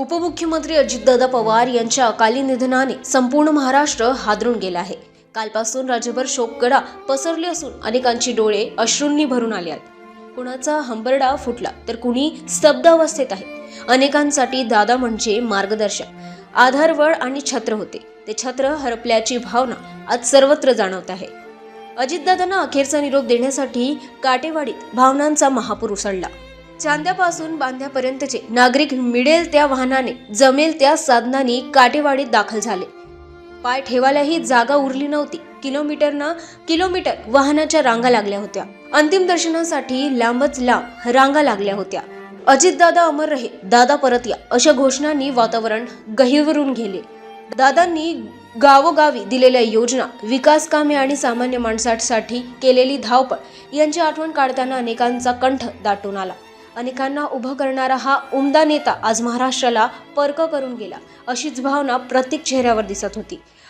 उपमुख्यमंत्री अजितदादा पवार यांच्या अकाली निधनाने संपूर्ण महाराष्ट्र हादरून गेला आहे। कालपासून राज्यभर शोककळा पसरली असून अनेकांची डोळे अश्रूंनी भरून आले आहेत। कुणाचा हंबरडा फुटला तर कुणी स्तब्ध अवस्थेत आहे। अनेकांसाठी दादा म्हणजे मार्गदर्शक, आधारवड आणि छत्र होते। ते छत्र हरपल्याची भावना आज सर्वत्र जाणवत आहे। अजितदादांना अखेरचा निरोप देण्यासाठी काटेवाडीत भावनांचा महापूर उसळला। चांद्यापासून बांध्यापर्यंतचे नागरिक मिळेल त्या वाहनाने जमेल त्या साधनांनी काटेवाडीत दाखल झाले। पाय ठेवायलाही जागा उरली नव्हती। किलोमीटर वाहनाच्या रांगा लागल्या होत्या। अंतिम दर्शनासाठी लांबच लांब रांगा लागल्या होत्या। अजितदादा अमर रहे, दादा परत या अशा घोषणांनी वातावरण गहिवरून गेले। दादांनी गावोगावी दिलेल्या योजना, विकास कामे आणि सामान्य माणसासाठी केलेली धावपळ यांची आठवण काढताना अनेकांचा कंठ दाटून आला। अनेकांना उभं करणारा हा उमदा नेता आज महाराष्ट्राला परक करून गेला, अशीच भावना प्रत्येक चेहऱ्यावर दिसत होती।